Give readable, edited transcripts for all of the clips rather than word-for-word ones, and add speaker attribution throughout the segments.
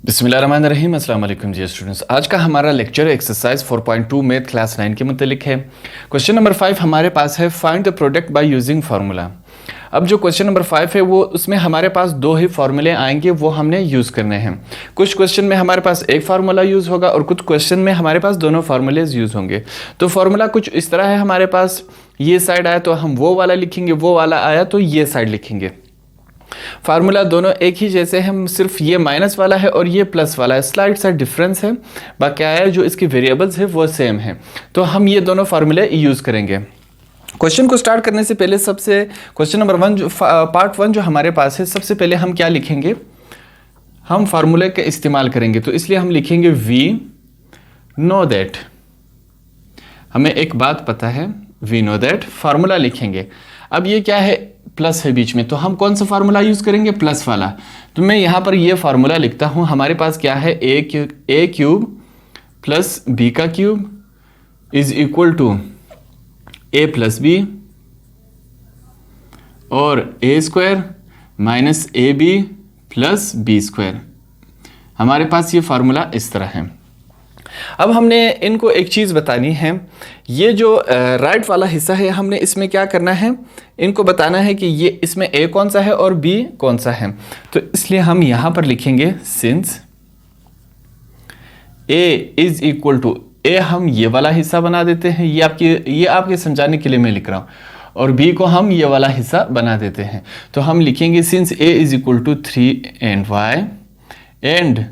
Speaker 1: बिस्मिल्लाहिर्रहमानिर्रहीम। अस्सलाम वालेकुम जी स्टूडेंट्स। आज का हमारा लेक्चर एक्सरसाइज 4.2 मैथ क्लास 9 के मुतालिक है। क्वेश्चन नंबर 5 हमारे पास है, find the product by using formula. अब जो क्वेश्चन नंबर 5 है वो उसमें हमारे पास दो ही फार्मूले आएंगे, वो हमने यूज़ करने हैं। कुछ क्वेश्चन में हमारे पास एक फार्मूला यूज़ होगा और कुछ क्वेश्चन में हमारे पास दोनों फार्मूलेज यूज़ होंगे। तो फार्मूला कुछ इस तरह है, हमारे पास ये साइड आया तो हम वो वाला लिखेंगे, वो वाला आया तो ये साइड लिखेंगे। फार्मूला दोनों एक ही जैसे हैं, सिर्फ ये माइनस वाला है और ये प्लस वाला है, स्लाइड सा डिफरेंस है। बाकी आया जो इसकी वेरिएबल्स है वो सेम है। तो हम ये दोनों फार्मूले यूज़ करेंगे। क्वेश्चन को स्टार्ट करने से पहले सबसे क्वेश्चन नंबर 1 जो पार्ट 1 जो हमारे पास है, सबसे पहले हम क्या लिखेंगे, हम फार्मूले का इस्तेमाल करेंगे। तो इसलिए हम लिखेंगे वी नो दैट, हमें एक बात पता है, वी नो दैट, फार्मूला लिखेंगे। अब ये क्या है, प्लस है बीच में, तो हम कौन सा फार्मूला यूज़ करेंगे, प्लस वाला। तो मैं यहाँ पर ये फार्मूला लिखता हूँ। हमारे पास क्या है, ए क्यूब प्लस बी का cube is equal to a plus b और a square minus a b plus b square. हमारे पास ये फार्मूला इस तरह है। अब हमने इनको एक चीज़ बतानी है, ये जो राइट वाला हिस्सा है हमने इसमें क्या करना है, इनको बताना है कि ये इसमें ए कौन सा है और बी कौन सा है। तो इसलिए हम यहाँ पर लिखेंगे since a is equal to a, हम ये वाला हिस्सा बना देते हैं, ये आपके समझाने के लिए मैं लिख रहा हूँ, और बी को हम ये वाला हिस्सा बना देते हैं। तो हम लिखेंगे since a is equal to 3 and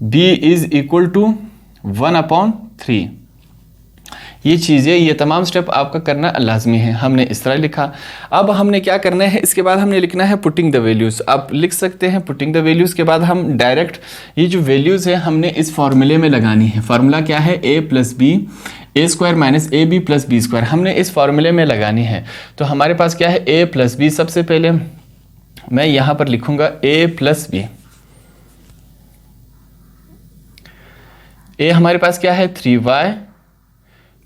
Speaker 1: b is equal to 1/3। ये चीज़ें, ये तमाम स्टेप आपका करना लाजमी है। हमने इस तरह लिखा। अब हमने क्या करना है, इसके बाद हमने लिखना है पुटिंग द वैल्यूज़। आप लिख सकते हैं पुटिंग द वैल्यूज़ के बाद हम डायरेक्ट ये जो वैल्यूज़ है हमने इस फार्मूले में लगानी है। फार्मूला क्या है, a plus b a square minus a b plus b square, हमने इस फार्मूले में लगानी है। तो हमारे पास क्या है, a प्लस बी, सबसे पहले मैं यहाँ पर लिखूँगा a प्लस बी। ए हमारे पास क्या है, 3y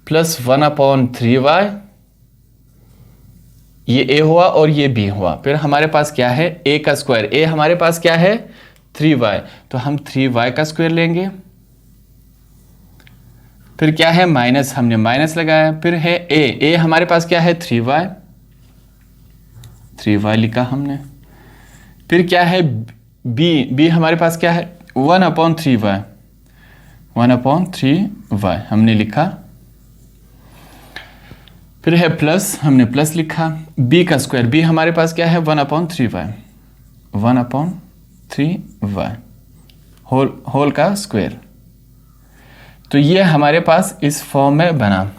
Speaker 1: प्लस 1/3y, ये a हुआ और ये b हुआ। फिर हमारे पास क्या है, a का स्क्वायर, a हमारे पास क्या है 3y, तो हम 3y का स्क्वायर लेंगे। फिर क्या है, माइनस, हमने माइनस लगाया। फिर है a हमारे पास क्या है 3y लिखा हमने। फिर क्या है b हमारे पास क्या है 1/3y हमने लिखा। फिर है प्लस, हमने प्लस लिखा। b का स्क्वायर, b हमारे पास क्या है 1/3y होल का स्क्वायर। तो ये हमारे पास इस फॉर्म में बना।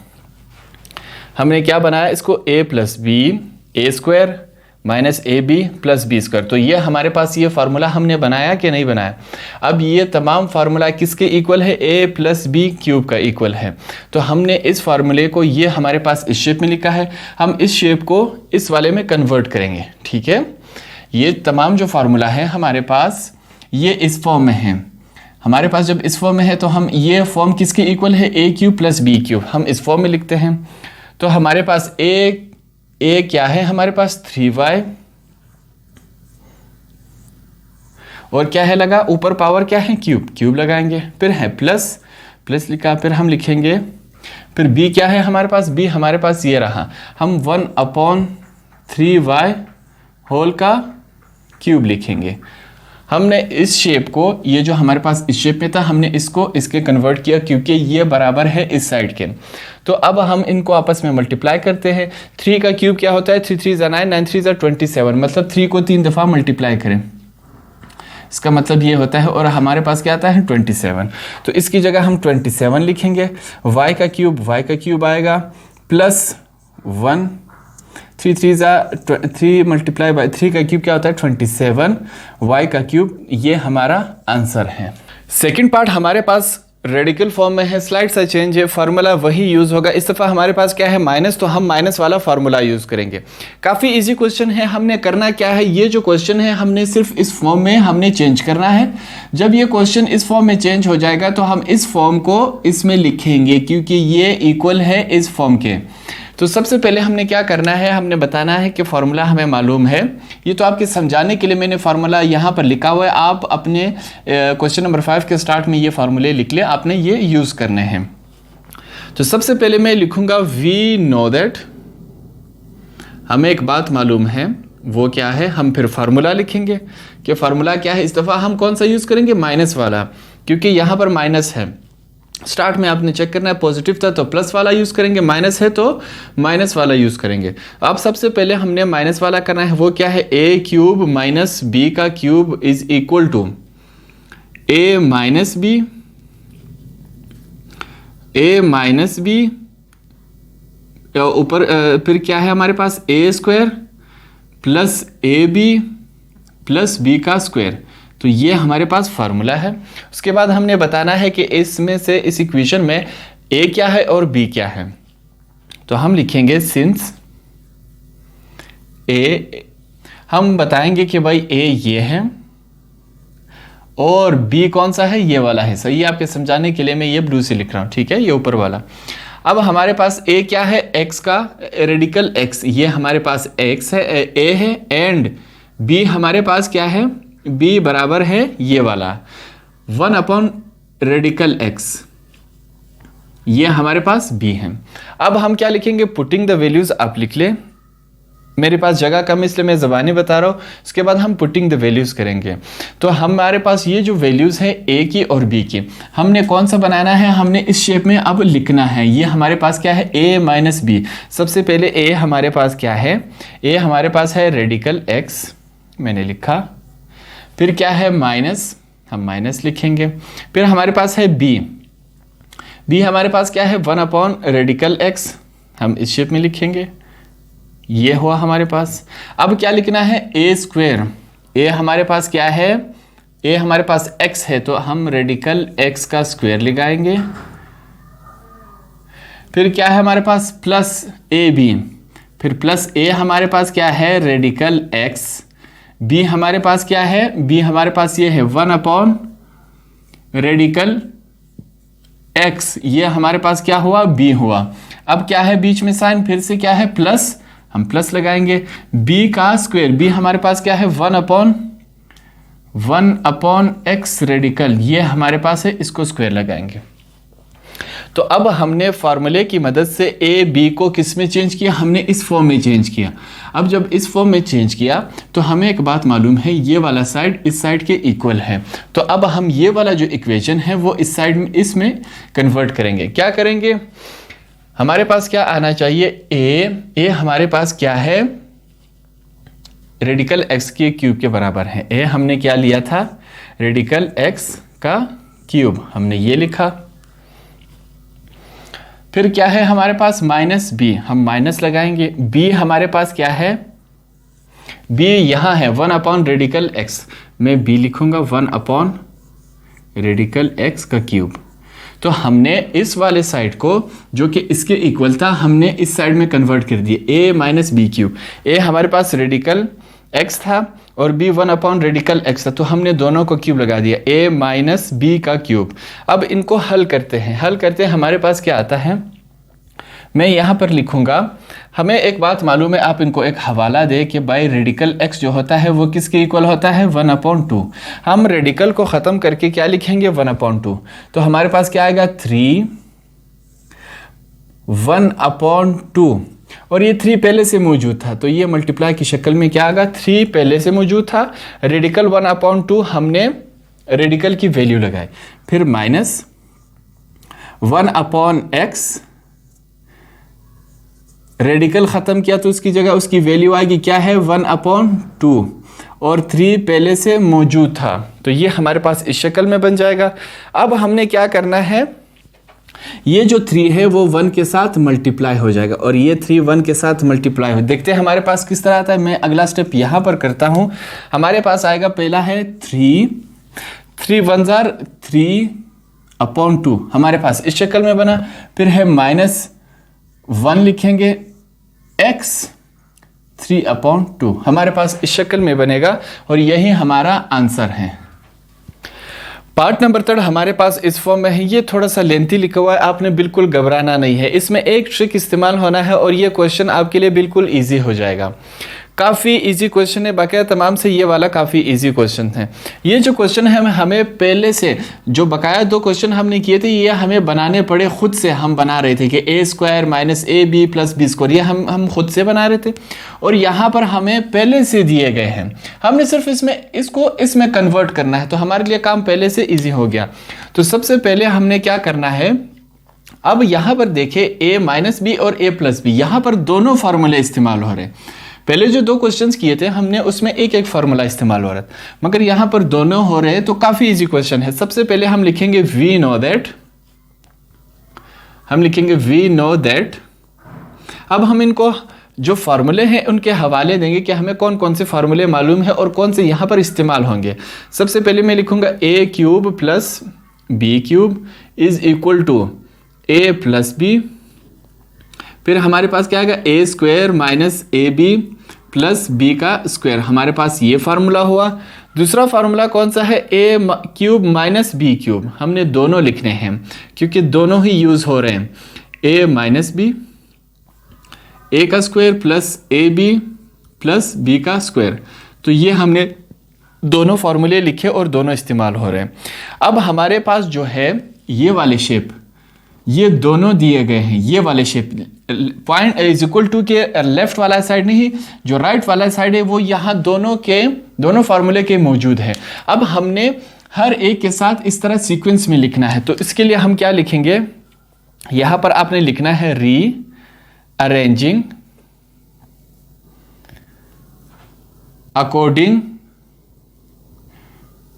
Speaker 1: हमने क्या बनाया इसको, a plus b a square minus a b plus b square. तो ये हमारे पास ये फार्मूला हमने बनाया कि नहीं बनाया। अब ये तमाम फार्मूला किसके इक्वल है, a प्लस बी क्यूब का इक्वल है। तो हमने इस फार्मूले को, ये हमारे पास इस शेप में लिखा है, हम इस शेप को इस वाले में कन्वर्ट करेंगे। ठीक है, ये तमाम जो फार्मूला है हमारे पास ये इस फॉर्म में है। हमारे पास जब इस फॉर्म में है तो हम ये फॉर्म किसके इक्वल है, a cube plus b cube, हम इस फॉर्म में लिखते हैं। तो हमारे पास a क्या है, हमारे पास 3y और क्या है लगा, ऊपर पावर क्या है, क्यूब लगाएंगे। फिर है प्लस लिखा। फिर हम लिखेंगे, फिर b क्या है हमारे पास, b हमारे पास ये रहा, हम 1/3y होल का क्यूब लिखेंगे। हमने इस शेप को, ये जो हमारे पास इस शेप में था, हमने इसको इसके कन्वर्ट किया क्योंकि ये बराबर है इस साइड के। तो अब हम इनको आपस में मल्टीप्लाई करते हैं। 3 का क्यूब क्या होता है, 3 3 9 9 3 27, मतलब 3 को 3 दफ़ा मल्टीप्लाई करें, इसका मतलब ये होता है। और हमारे पास क्या आता है 27, तो इसकी जगह हम 27 लिखेंगे। y का क्यूब आएगा प्लस 1, 3 मल्टीप्लाई बाई 3 का क्यूब क्या होता है 27, y का क्यूब, ये हमारा आंसर है। सेकंड पार्ट हमारे पास रेडिकल फॉर्म में है, स्लाइड सा चेंज है, फार्मूला वही यूज़ होगा। इस दफ़ा हमारे पास क्या है माइनस, तो हम माइनस वाला फार्मूला यूज़ करेंगे। काफ़ी इजी क्वेश्चन है। हमने करना क्या है, ये जो क्वेश्चन है हमने सिर्फ इस फॉर्म में हमने चेंज करना है। जब ये क्वेश्चन इस फॉर्म में चेंज हो जाएगा तो हम इस फॉर्म को इसमें लिखेंगे क्योंकि ये इक्वल है इस फॉर्म के। तो सबसे पहले हमने क्या करना है, हमने बताना है कि फॉर्मूला हमें मालूम है। ये तो आपके समझाने के लिए मैंने फार्मूला यहाँ पर लिखा हुआ है, आप अपने क्वेश्चन नंबर 5 के स्टार्ट में ये फार्मूले लिख ले, आपने ये यूज़ करने हैं। तो सबसे पहले मैं लिखूंगा वी नो दैट, हमें एक बात मालूम है, वो क्या है, हम फिर फार्मूला लिखेंगे कि फार्मूला क्या है। इस दफ़ा हम कौन सा यूज़ करेंगे, माइनस वाला, क्योंकि यहाँ पर माइनस है। स्टार्ट में आपने चेक करना है, पॉजिटिव था तो प्लस वाला यूज़ करेंगे, माइनस है तो माइनस वाला यूज़ करेंगे। अब सबसे पहले हमने माइनस वाला करना है, वो क्या है, ए क्यूब माइनस बी का cube is equal to a minus b, a minus b ऊपर फिर क्या है हमारे पास, a square plus a b plus b का स्क्वायर। तो ये हमारे पास फार्मूला है। उसके बाद हमने बताना है कि इसमें से इस इक्वेशन में ए क्या है और बी क्या है। तो हम लिखेंगे सिंस ए, हम बताएंगे कि भाई ए ये है और बी कौन सा है, ये वाला है। सही है, आपके समझाने के लिए मैं ये ब्लू से लिख रहा हूँ, ठीक है, ये ऊपर वाला। अब हमारे पास ए क्या है, एक्स का रेडिकल एक्स, ये हमारे पास एक्स है, ए है, एंड बी हमारे पास क्या है, बी बराबर है ये वाला 1 अपॉन रेडिकल एक्स, ये हमारे पास बी है। अब हम क्या लिखेंगे, पुटिंग द वैल्यूज, आप लिख ले, मेरे पास जगह कम इसलिए मैं ज़बानी बता रहा हूँ। उसके बाद हम पुटिंग द वैल्यूज करेंगे। तो हमारे पास ये जो वैल्यूज है ए की और बी की, हमने कौन सा बनाना है, हमने इस शेप में अब लिखना है। ये हमारे पास क्या है, ए माइनस बी। सबसे पहले ए हमारे पास क्या है, ए हमारे पास है रेडिकल एक्स, मैंने लिखा। फिर क्या है माइनस, हम माइनस लिखेंगे। फिर हमारे पास है बी, बी हमारे पास क्या है 1 अपॉन रेडिकल एक्स, हम इस शेप में लिखेंगे, ये हुआ हमारे पास। अब क्या लिखना है, ए स्क्वायर, ए हमारे पास क्या है, ए हमारे पास एक्स है तो हम रेडिकल एक्स का स्क्वायर लगाएंगे। फिर क्या है हमारे पास, प्लस ए बी, फिर प्लस ए हमारे पास क्या है, रेडिकल एक्स, बी हमारे पास क्या है, बी हमारे पास ये है 1 अपॉन रेडिकल एक्स, ये हमारे पास क्या हुआ, बी हुआ। अब क्या है बीच में साइन, फिर से क्या है प्लस, हम प्लस लगाएंगे। बी का स्क्वायर, बी हमारे पास क्या है 1 अपॉन एक्स रेडिकल, ये हमारे पास है, इसको स्क्वायर लगाएंगे। तो अब हमने फार्मूले की मदद से ए बी को किस में चेंज किया, हमने इस फॉर्म में चेंज किया। अब जब इस फॉर्म में चेंज किया तो हमें एक बात मालूम है, ये वाला साइड इस साइड के इक्वल है। तो अब हम ये वाला जो इक्वेशन है वो इस साइड में इसमें कन्वर्ट करेंगे। क्या करेंगे, हमारे पास क्या आना चाहिए, ए हमारे पास क्या है, रेडिकल एक्स के क्यूब के बराबर है। ए हमने क्या लिया था, रेडिकल एक्स का क्यूब, हमने ये लिखा। फिर क्या है हमारे पास माइनस बी, हम माइनस लगाएंगे। बी हमारे पास क्या है, बी यहाँ है 1 अपॉन रेडिकल एक्स, मैं बी लिखूंगा 1 अपॉन रेडिकल एक्स का क्यूब। तो हमने इस वाले साइड को जो कि इसके इक्वल था, हमने इस साइड में कन्वर्ट कर दिया, ए माइनस बी क्यूब। ए हमारे पास रेडिकल एक्स था और बी 1 अपॉन रेडिकल एक्स था, तो हमने दोनों को क्यूब लगा दिया, ए माइनस बी का क्यूब। अब इनको हल करते हैं, हल करते हैं हमारे पास क्या आता है, मैं यहाँ पर लिखूंगा। हमें एक बात मालूम है, आप इनको एक हवाला दे कि भाई रेडिकल एक्स जो होता है वो किसके इक्वल होता है, 1 अपॉन 2। हम रेडिकल को ख़त्म करके क्या लिखेंगे, 1 अपॉन 2। तो हमारे पास क्या आएगा 3 1 अपॉन 2, और ये 3 पहले से मौजूद था तो ये मल्टीप्लाई की शक्ल में क्या आएगा, 3 पहले से मौजूद था, रेडिकल 1 अपॉन 2 हमने रेडिकल की वैल्यू लगाई, फिर माइनस 1 अपॉन एक्स, रेडिकल ख़त्म किया तो उसकी जगह उसकी वैल्यू आएगी क्या है 1 अपॉन 2, और 3 पहले से मौजूद था तो ये हमारे पास इस शक्ल में बन जाएगा। अब हमने क्या करना है, ये जो 3 है वो 1 के साथ मल्टीप्लाई हो जाएगा और ये 3 1 के साथ मल्टीप्लाई हो, देखते हैं हमारे पास किस तरह आता है। मैं अगला स्टेप यहाँ पर करता हूँ। हमारे पास आएगा, पहला है 3 1 3 अपॉन 2, हमारे पास इस शक्ल में बना। फिर है माइनस 1 लिखेंगे, x 3 अपॉन 2 हमारे पास इस शक्ल में बनेगा और यही हमारा आंसर है। पार्ट नंबर 3 हमारे पास इस फॉर्म में है। ये थोड़ा सा लेंथी लिखा हुआ है, आपने बिल्कुल घबराना नहीं है। इसमें एक ट्रिक इस्तेमाल होना है और ये क्वेश्चन आपके लिए बिल्कुल इजी हो जाएगा। काफ़ी इजी क्वेश्चन है, बाकायदा तमाम से ये वाला काफ़ी इजी क्वेश्चन है। ये जो क्वेश्चन है हमें पहले से जो बकाया 2 क्वेश्चन हमने किए थे, ये हमें बनाने पड़े, खुद से हम बना रहे थे कि a² minus AB plus B² ये हम खुद से बना रहे थे। और यहाँ पर हमें पहले से दिए गए हैं, हमने सिर्फ इसमें कन्वर्ट करना है, तो हमारे लिए काम पहले से ईजी हो गया। तो सबसे पहले हमने क्या करना है, अब यहाँ पर देखिए a माइनस बी और a प्लस बी, यहाँ पर दोनों फार्मूले इस्तेमाल हो रहे हैं। पहले जो 2 क्वेश्चंस किए थे हमने उसमें एक एक फार्मूला इस्तेमाल हो रहा था, मगर यहाँ पर दोनों हो रहे हैं, तो काफ़ी इजी क्वेश्चन है। सबसे पहले हम लिखेंगे वी नो दैट। अब हम इनको जो फार्मूले हैं उनके हवाले देंगे कि हमें कौन कौन से फार्मूले मालूम है और कौन से यहाँ पर इस्तेमाल होंगे। सबसे पहले मैं लिखूंगा a³ plus b³ is equal to a plus b. फिर हमारे पास क्या आएगा, a² minus AB plus b का स्क्वायर। हमारे पास ये फार्मूला हुआ। दूसरा फार्मूला कौन सा है, a³ माइनस b³। हमने दोनों लिखने हैं क्योंकि दोनों ही यूज हो रहे हैं। a माइनस बी, a का square plus AB plus b का स्क्वायर। तो ये हमने दोनों फार्मूले लिखे और दोनों इस्तेमाल हो रहे हैं। अब हमारे पास जो है ये वाले शेप, ये दोनों दिए गए हैं। ये वाले shape point is equal to के लेफ्ट वाला साइड नहीं, जो राइट वाला साइड है वो यहाँ दोनों फार्मूले के मौजूद है। अब हमने हर एक के साथ इस तरह सीक्वेंस में लिखना है, तो इसके लिए हम क्या लिखेंगे, यहाँ पर आपने लिखना है री अरेंजिंग अकॉर्डिंग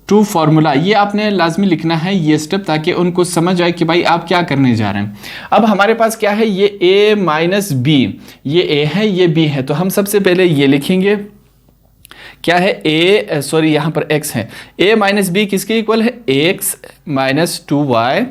Speaker 1: टू फार्मूला। ये आपने लाजमी लिखना है ये स्टेप, ताकि उनको समझ आए कि भाई आप क्या करने जा रहे हैं। अब हमारे पास क्या है, ये a माइनस बी, ये a है ये b है, तो हम सबसे पहले ये लिखेंगे क्या है, यहाँ पर x है। a माइनस बी किसके इक्वल है, x माइनस 2y।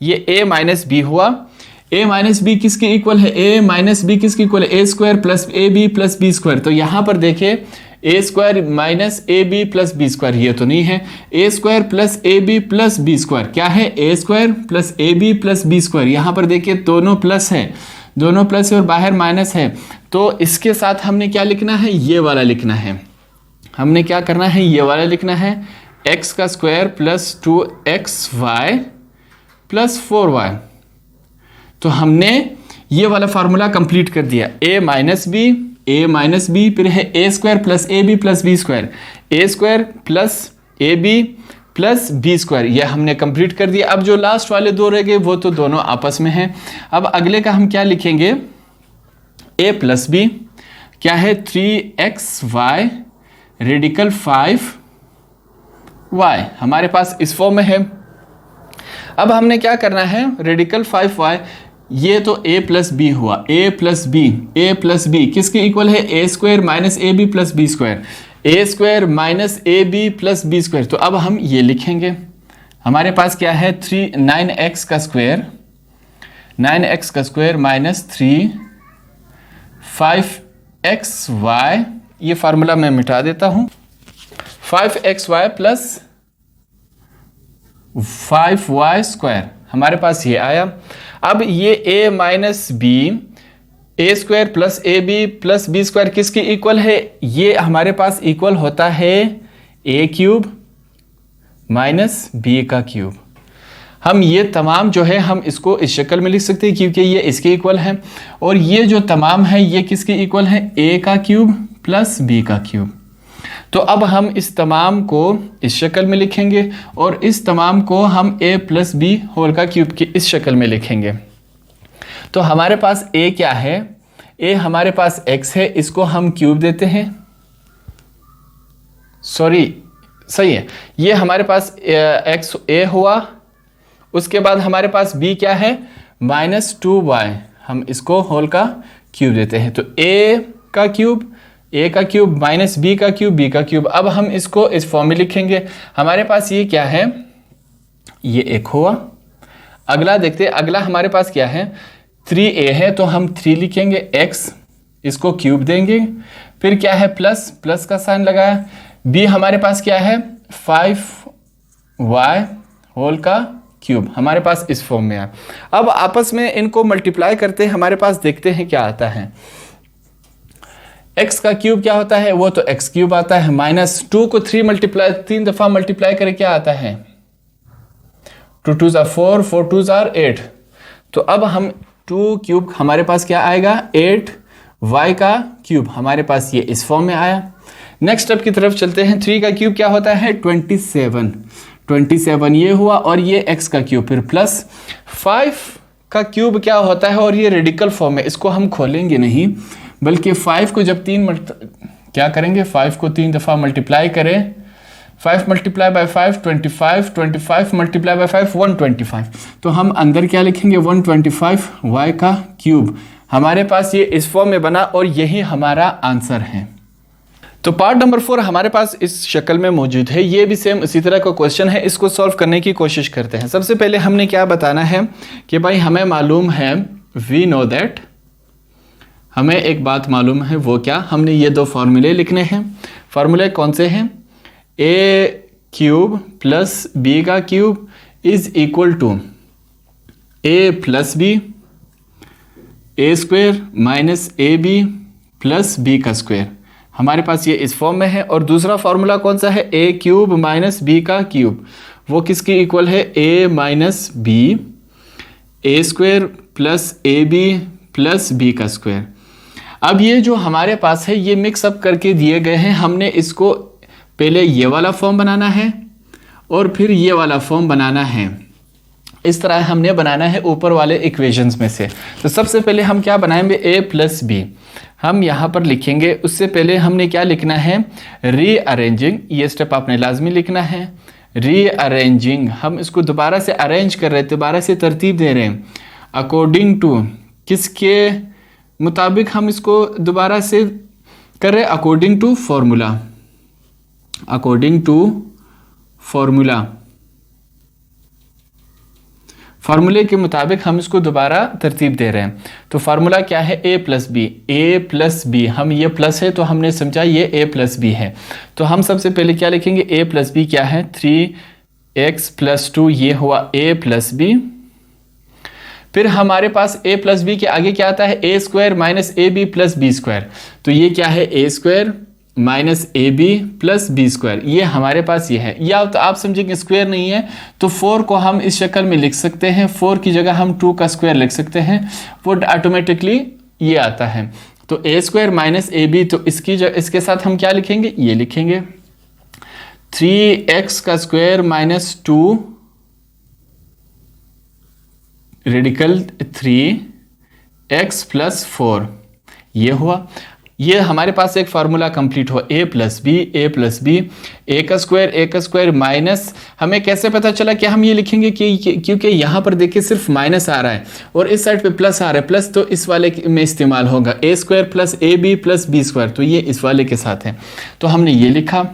Speaker 1: ये a माइनस बी हुआ। a माइनस बी किसके इक्वल है, a माइनस बी किसके इक्वल है, a² plus ab plus b²। तो यहाँ पर देखिए a² minus ab plus b², ये तो नहीं है। a² plus ab plus b², क्या है, a² plus ab plus b²। यहाँ पर देखिए दोनों प्लस है और बाहर माइनस है, तो इसके साथ हमने क्या लिखना है, ये वाला लिखना है। हमने क्या करना है, ये वाला लिखना है, x का square plus 2xy plus 4y। तो हमने ये वाला फार्मूला कंप्लीट कर दिया। a माइनस बी, फिर है a² plus ab plus b², a² plus ab plus b², यह हमने कंप्लीट कर दिया। अब जो लास्ट वाले 2 रह गए वो तो दोनों आपस में हैं। अब अगले का हम क्या लिखेंगे, a प्लस बी क्या है, 3xy रेडिकल 5y। हमारे पास इस फॉर्म में है। अब हमने क्या करना है, रेडिकल 5y, ये तो a प्लस बी हुआ, a प्लस बी किसके इक्वल है, a² minus ab plus b², a² minus ab plus b²। तो अब हम ये लिखेंगे, हमारे पास क्या है, 9x का स्क्वायर माइनस 3 5xy। ये फार्मूला मैं मिटा देता हूँ, 5xy प्लस 5y², हमारे पास ये आया। अब ये a minus b, a² plus ab plus b² किसके इक्वल है, ये हमारे पास इक्वल होता है a³ माइनस b का क्यूब। हम ये तमाम जो है हम इसको इस शक्ल में लिख सकते हैं क्योंकि ये इसके इक्वल है, और ये जो तमाम है ये किसके इक्वल है, a का क्यूब प्लस b का क्यूब। तो अब हम इस तमाम को इस शक्ल में लिखेंगे और इस तमाम को हम a प्लस बी होल का क्यूब की इस शक्ल में लिखेंगे। तो हमारे पास a क्या है, a हमारे पास x है, इसको हम क्यूब देते हैं, सही है, ये हमारे पास x a हुआ। उसके बाद हमारे b क्या है, माइनस 2y, हम इसको होल का क्यूब देते हैं। तो a का क्यूब माइनस b का क्यूब। अब हम इसको इस फॉर्म में लिखेंगे। हमारे पास ये क्या है, ये एक हुआ। अगला देखते हैं, अगला हमारे पास क्या है, 3a है, तो हम 3 लिखेंगे, x इसको क्यूब देंगे, फिर क्या है, प्लस का साइन लगाया। b हमारे पास क्या है, 5y होल का क्यूब हमारे पास इस फॉर्म में है। अब आपस में इनको मल्टीप्लाई करते हैं, हमारे पास देखते हैं क्या आता है। x का क्यूब क्या होता है, वो तो x क्यूब आता है, माइनस 2 को 3 दफा मल्टीप्लाई करें क्या आता है, 2 2 जार 4, 4 2 जार 8। तो अब हम 2 क्यूब हमारे पास क्या आएगा, 8 y का क्यूब हमारे पास ये इस फॉर्म में आया। नेक्स्ट स्टेप की तरफ चलते हैं। 3 का क्यूब क्या होता है, 27 ये हुआ, और ये x का क्यूब फिर प्लस 5 का क्यूब क्या होता है, और ये रेडिकल फॉर्म है, इसको हम खोलेंगे नहीं, बल्कि 5 को जब क्या करेंगे, 5 को 3 दफ़ा मल्टीप्लाई करें, 5 मल्टीप्लाई बाय 5 25 मल्टीप्लाई बाय 5 125। तो हम अंदर क्या लिखेंगे, 125 y का क्यूब हमारे पास ये इस फॉर्म में बना, और यही हमारा आंसर है। तो पार्ट नंबर 4 हमारे पास इस शक्ल में मौजूद है। ये भी सेम इसी तरह का क्वेश्चन है, इसको सॉल्व करने की कोशिश करते हैं। सबसे पहले हमने क्या बताना है कि भाई हमें मालूम है, वी नो दैट, हमें एक बात मालूम है, वो क्या, हमने ये 2 फार्मूले लिखने हैं। फार्मूले कौन से हैं, ए क्यूब प्लस बी का cube is equal to a plus b, a square minus a b plus b का स्क्वायर हमारे पास ये इस फॉर्म में है। और दूसरा फार्मूला कौन सा है, ए क्यूब माइनस बी का क्यूब, वो किसकी इक्वल है, a minus b, a square plus a b plus b का स्क्वायर। अब ये जो हमारे पास है ये मिक्सअप करके दिए गए हैं, हमने इसको पहले ये वाला फॉर्म बनाना है और फिर ये वाला फॉर्म बनाना है। इस तरह हमने बनाना है ऊपर वाले इक्वेशंस में से। तो सबसे पहले हम क्या बनाएंगे, a प्लस बी हम यहाँ पर लिखेंगे। उससे पहले हमने क्या लिखना है, रीअरेंजिंग, ये स्टेप आपने लाजमी लिखना है। रीअरेंजिंग, हम इसको दोबारा से अरेंज कर रहे हैं, दोबारा से तरतीब दे रहे हैं, अकॉर्डिंग टू, किसके मुताबिक हम इसको दोबारा से कर रहे हैं, according to formula, according to formula, फार्मूले के मुताबिक हम इसको दोबारा तरतीब दे रहे हैं। तो फार्मूला क्या है, a plus b, a plus b, हम ये प्लस है तो हमने समझा ये a प्लस बी है। तो हम सबसे पहले क्या लिखेंगे, a प्लस बी क्या है, 3x प्लस 2, ये हुआ a प्लस बी। फिर हमारे पास a प्लस बी के आगे क्या आता है, a square minus a b plus b square. तो ये क्या है, a square minus a b plus b square, ये हमारे पास ये है। या तो आप समझेंगे स्क्वायर नहीं है तो 4 को हम इस शक्ल में लिख सकते हैं, 4 की जगह हम 2 का स्क्वायर लिख सकते हैं, वो ऑटोमेटिकली ये आता है। तो ए स्क्वायर माइनस ए बी, तो इसके साथ हम क्या लिखेंगे, ये लिखेंगे 3x का square minus 2 radical 3x plus 4, ये हुआ। ये हमारे पास एक फार्मूला कंप्लीट हुआ, a प्लस बी, ए का स्क्वायर माइनस, हमें कैसे पता चला कि हम ये लिखेंगे कि क्योंकि यहाँ पर देखिए सिर्फ माइनस आ रहा है और इस साइड पे प्लस आ रहा है, प्लस तो इस वाले में इस्तेमाल होगा, a square plus a b plus b square, तो ये इस वाले के साथ है, तो हमने ये लिखा।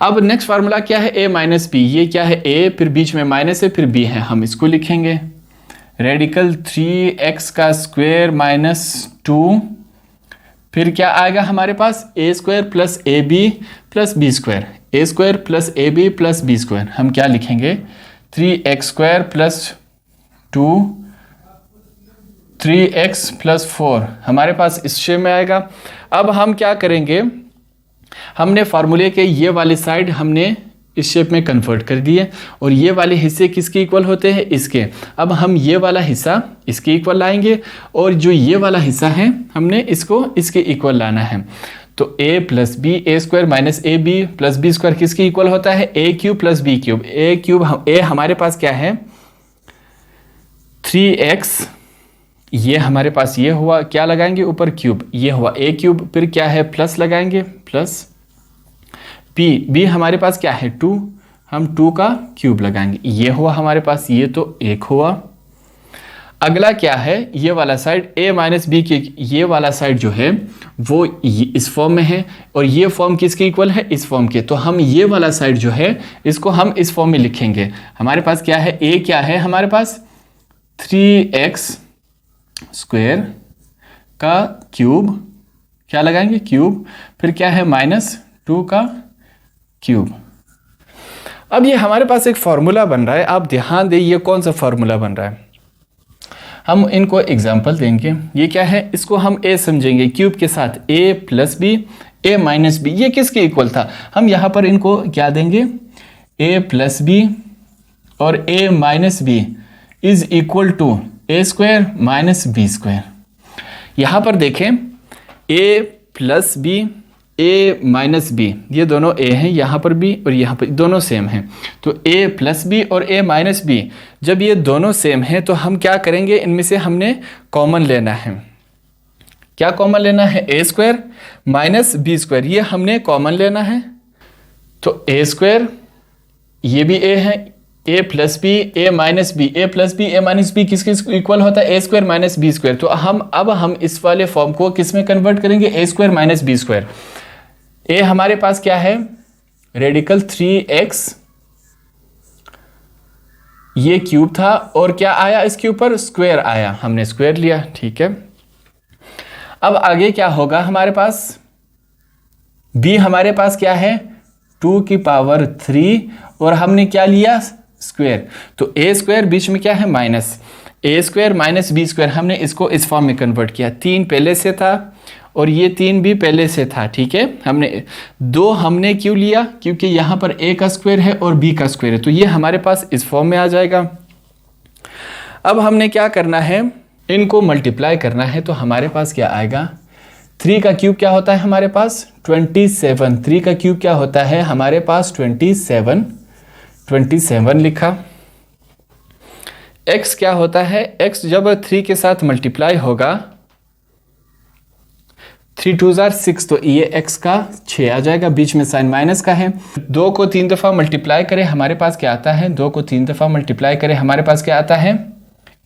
Speaker 1: अब नेक्स्ट फार्मूला क्या है, a माइनस बी, ये क्या है, a फिर बीच में माइनस है फिर b है, हम इसको लिखेंगे रेडिकल 3x का स्क्वायर माइनस 2, फिर क्या आएगा हमारे पास, a square plus a b plus b square, a square plus a b plus b square, हम क्या लिखेंगे 3x square plus 2 3x plus 4 हमारे पास इस शेप में आएगा। अब हम क्या करेंगे, हमने फार्मूले के ये वाले साइड हमने इस शेप में कन्वर्ट कर दिए और ये वाले हिस्से किसके इक्वल होते हैं, इसके। अब हम ये वाला हिस्सा इसके इक्वल लाएंगे और जो ये वाला हिस्सा है हमने इसको इसके इक्वल लाना है। तो a plus b, a square minus a b plus b square किसके इक्वल होता है, a cube plus b cube. A cube, a हमारे पास क्या है 3x, ये हमारे पास ये हुआ, क्या लगाएंगे ऊपर क्यूब, ये हुआ a क्यूब, फिर क्या है प्लस लगाएंगे प्लस b हमारे पास क्या है 2, हम 2 का क्यूब लगाएंगे, ये हुआ हमारे पास, ये तो 1 हुआ। अगला क्या है, ये वाला साइड a माइनस बी के, ये वाला साइड जो है वो इस फॉर्म में है और ये फॉर्म किसके इक्वल है, इस फॉर्म के। तो हम ये वाला साइड जो है इसको हम इस फॉर्म में लिखेंगे। हमारे पास क्या है, a क्या है हमारे पास 3x स्क्वायर का क्यूब, क्या लगाएंगे क्यूब, फिर क्या है माइनस 2 का क्यूब। अब ये हमारे पास एक फार्मूला बन रहा है, आप ध्यान दें ये कौन सा फार्मूला बन रहा है। हम इनको एग्जाम्पल देंगे। ये क्या है, इसको हम a समझेंगे क्यूब के साथ, a plus b a minus b, ये किसके इक्वल था, हम यहाँ पर इनको क्या देंगे, a प्लस बी और a minus b is equal to a square minus b square. यहाँ पर देखें a plus b a minus b, ये दोनों a हैं, यहाँ पर भी और यहाँ पर दोनों सेम हैं। तो a प्लस बी और a माइनस बी, जब ये दोनों सेम हैं तो हम क्या करेंगे, इनमें से हमने कॉमन लेना है। क्या कॉमन लेना है, a square minus b square, ये हमने कॉमन लेना है। तो a स्क्वायर, ये भी a है, a plus b a minus b, a plus b a minus b किसके इक्वल होता है, a square minus b square. तो हम इस वाले फॉर्म को किस में कन्वर्ट करेंगे, a square minus b square. a हमारे पास क्या है, रेडिकल 3x, ये क्यूब था और क्या आया इसके ऊपर, स्क्वायर आया, हमने स्क्वायर लिया, ठीक है। अब आगे क्या होगा हमारे पास, b हमारे पास क्या है 2 की पावर 3 और हमने क्या लिया स्क्वायर, तो a स्क्वायर बीच में क्या है minus, a square minus b square, हमने इसको इस फॉर्म में कन्वर्ट किया। 3 पहले से था और ये 3 भी पहले से था, ठीक है। हमने क्यों लिया, क्योंकि यहाँ पर a का स्क्वायर है और b का स्क्वायर है, तो ये हमारे पास इस फॉर्म में आ जाएगा। अब हमने क्या करना है, इनको मल्टीप्लाई करना है, तो हमारे पास क्या आएगा, 3 का क्यूब क्या होता है हमारे पास 27, 3 का क्यूब क्या होता है हमारे पास 27 लिखा। x क्या होता है, x जब 3 के साथ मल्टीप्लाई होगा, 3 2 6, तो ये x का 6 आ जाएगा, बीच में साइन माइनस का है। 2 को 3 दफ़ा मल्टीप्लाई करें हमारे पास क्या आता है, 2 को 3 दफ़ा मल्टीप्लाई करें हमारे पास क्या आता है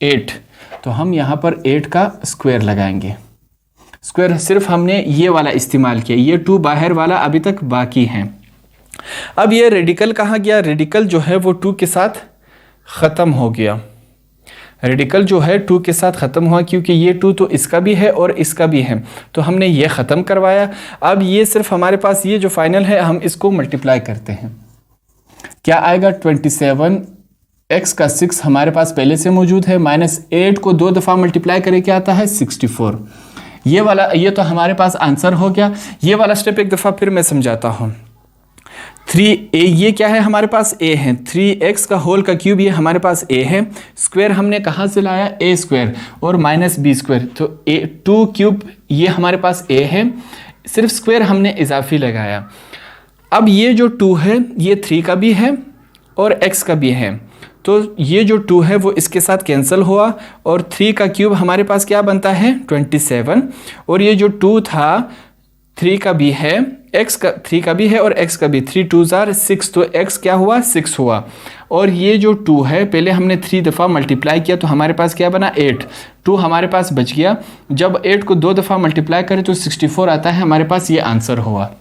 Speaker 1: 8, तो हम यहाँ पर 8 का स्क्वायर लगाएंगे। स्क्वायर सिर्फ हमने ये वाला इस्तेमाल किया, ये 2 बाहर वाला अभी तक बाकी है। अब ये रेडिकल कहाँ गया, रेडिकल जो है वो 2 के साथ ख़त्म हो गया, रेडिकल जो है 2 के साथ ख़त्म हुआ, क्योंकि ये 2 तो इसका भी है और इसका भी है, तो हमने ये ख़त्म करवाया। अब ये सिर्फ हमारे पास ये जो फाइनल है हम इसको मल्टीप्लाई करते हैं, क्या आएगा 27, x का 6 हमारे पास पहले से मौजूद है, माइनस 8 को 2 दफ़ा मल्टीप्लाई करें क्या आता है 64। ये तो हमारे पास आंसर हो गया। ये वाला स्टेप एक दफ़ा फिर मैं समझाता हूँ। 3a, ये क्या है हमारे पास a है, 3x का होल का क्यूब ये हमारे पास a है, स्क्वायर हमने कहाँ से लाया a स्क्वायर और माइनस b स्क्वायर, तो a 2 क्यूब ये हमारे पास a है, सिर्फ स्क्वायर हमने इजाफी लगाया। अब ये जो 2 है ये 3 का भी है और x का भी है, तो ये जो 2 है वो इसके साथ कैंसिल हुआ और 3 का क्यूब हमारे पास क्या बनता है 27, और ये जो 2 था 3 का भी है, x का 3 का भी है और x का भी, 3 2 6, तो x क्या हुआ 6 हुआ। और ये जो 2 है पहले हमने 3 दफ़ा मल्टीप्लाई किया तो हमारे पास क्या बना 8, 2 हमारे पास बच गया। जब 8 को 2 दफ़ा मल्टीप्लाई करें तो 64 आता है हमारे पास, ये आंसर हुआ।